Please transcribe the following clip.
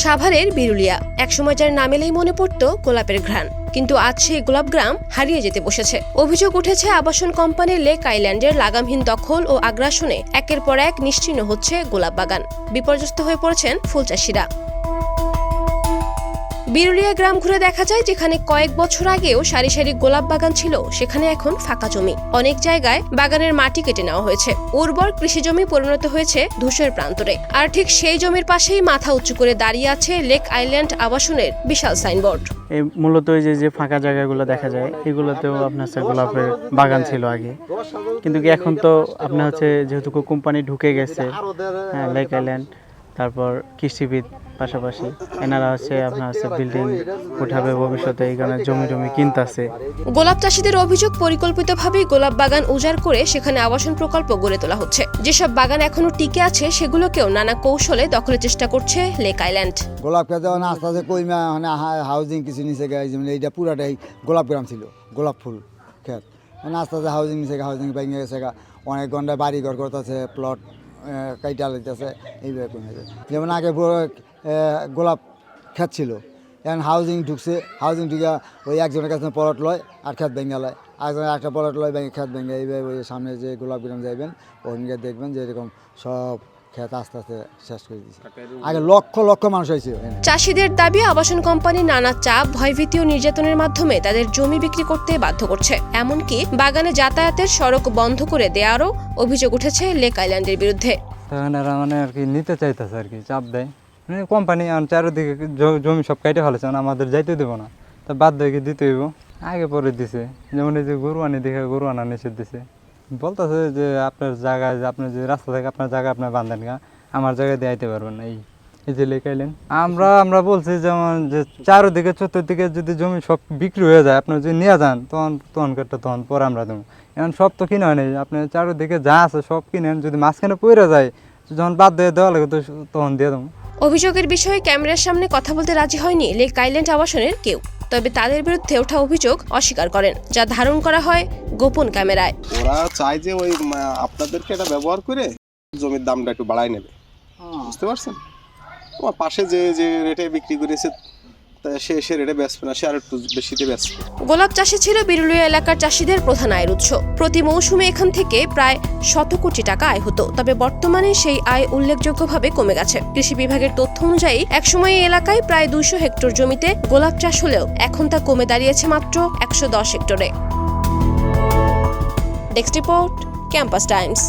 সাভারের বিরুলিয়া, একসময় যার নাম এলেই মনে পড়তো গোলাপের ঘ্রাণ, কিন্তু আজ সেই গোলাপ গ্রাম হারিয়ে যেতে বসেছে। অভিযোগ উঠেছে আবাসন কোম্পানি লেক আইল্যান্ডের লাগামহীন দখল ও আগ্রাসনে একের পর এক নিশ্চিহ্ন হচ্ছে গোলাপ বাগান। বিপর্যস্ত হয়ে পড়েছেন ফুল চাষিরা। বিরুলিয়া গ্রাম ঘুরে দেখা যায়, যেখানে কয়েক বছর আগেও সারি সারি গোলাপ বাগান ছিল, সেখানে এখন ফাঁকা জমি। অনেক জায়গায় বাগানের মাটি কেটে নেওয়া হয়েছে, উর্বর কৃষি জমি পরিণত হয়েছে ধূসর প্রান্তরে। আর ঠিক সেই জমির পাশেই মাথা উঁচু করে দাঁড়িয়ে আছে লেক আইল্যান্ড আবাসনের বিশাল সাইনবোর্ড। এই মূলত এই যে ফাঁকা জায়গাগুলো দেখা যায়, এগুলোতেও আপনার হচ্ছে গোলাপের বাগান ছিল আগে, কিন্তু এখন তো আপনার হচ্ছে যেহেতু কোম্পানি ঢুকে গেছে, লেক আইল্যান্ড, তারপর কৃষিবিদ পাশাপাশি এনারা হচ্ছে আপনার হচ্ছে বিল্ডিং উঠাবে ভবিষ্যতে, এই কারণে জমি কিনতেছে। গোলাপ চাষিদের অভিযোগ, পরিকল্পিতভাবেই গোলাপ বাগান উজাড় করে সেখানে আবাসন প্রকল্প গড়ে তোলা হচ্ছে। যেসব বাগান এখনো টিকে আছে, সেগুলোকেও নানা কৌশলে দখলের চেষ্টা করছে লেক আইল্যান্ড। গোলাপ খেতে আস্তে আস্তে কইমা হাউজিং কিছু নিচে গেছে, যেমন এইটা পুরাটাই গোলাপ গ্রাম ছিল, গোলাপ ফুল খেত। আস্তে আস্তে হাউজিং নিচে হাউজিং ভেঙে গেছে, অনেক ঘন্টায় বাড়ি ঘর করতেছে, প্লট কাইটা লাগতেছে, এইভাবে কমে গেছে। যেমন আগে পুরো গোলাপ খেত ছিল, এখন হাউজিং ঢুকছে, হাউজিং ঢুকে ওই একজনের কাছে প্লট লয় আর খেত ভেঙে লয়, একজনের একটা প্লট লয় ভেঙে খেত ভেঙে, এইভাবে ওই সামনে যে গোলাপ গ্রাম যাইবেন ওখানে দেখবেন যে এরকম সব খেত আস্তে আস্তে শেষ করে দিয়েছে। আগে লক্ষ লক্ষ মানুষ হয়েছে। চাষিদের দাবি, আবাসন কোম্পানি নানা চাপ, ভয়ভীতি ও নির্যাতনের মাধ্যমে তাদের জমি বিক্রি করতে বাধ্য করছে। এমনকি বাগানে যাতায়াতের সড়ক বন্ধ করে দেওয়ারও অভিযোগ উঠেছে লেক আইল্যান্ডের বিরুদ্ধে। এরা মানে আর কি নিতে চাইতেছে, আর কি চাপ দেয়, মানে কোম্পানি চারিদিকে জমি সব কাটে ফেলেছে, আমাদের যাইতে দেবো না, তা বাধ্য হয়ে দিতে হইব। আগে পরে দিছে, যেমন এই যে গরুয়ানি দেখে গরুয়ানা নিষেধ দিছে, বলতেছে যে আপনার জায়গায়, আপনার যে রাস্তা থেকে আপনার জায়গায় আপনার বান্ধেন গা, আমার জায়গায় দিয়ে আইতে পারবেন না। এই যে লেক আইল্যান্ড আমরা বলছি যেমন যে চারোদিকে চতুর্দিকে যদি জমি সব বিক্রি হয়ে যায়, আপনার যদি নিয়ে যান তখন পরে আমরা দেবো। এখন সব তো কিনে নেই, আপনার চারোদিকে যা আছে সব কিনেন, যদি মাঝখানে পড়ে যায় যখন বাদ দিয়ে দেওয়া লাগে তখন দিয়ে দেবো। অভিযোগের বিষয়ে ক্যামেরার সামনে কথা বলতে রাজি হয়নি লেক আইল্যান্ড আবাসনের কেউ, তবে তাদের বিরুদ্ধে ওঠা অভিযোগ অস্বীকার করেন, যা ধারণ করা হয় গোপন ক্যামেরায়। ওরা চায় যে ওই আপনাদেরকে এটা ব্যবহার করে জমির দামটা একটু বাড়ায় নেবে, বুঝতে পারছেন? তোমার পাশে যে রেটে বিক্রি করেছে সে রেটে বেচবে না, সে আর একটু বেশিতে বেচবে। গোলাপ চাষে ছিল বিরুলিয়া এলাকার চাষিদের প্রধান আয়ের উৎস। প্রতি মৌসুমে এখান থেকে প্রায় 100 কোটি টাকা আয় হতো, তবে বর্তমানে সেই আয় উল্লেখযোগ্যভাবে কমে গেছে। কৃষি বিভাগের তথ্য অনুযায়ী একসময় এই এলাকায় প্রায় 200 হেক্টর জমিতে গোলাপ চাষ হলেও এখন তা কমে দাঁড়িয়েছে মাত্র 110 হেক্টরে। Desk report, campus Times.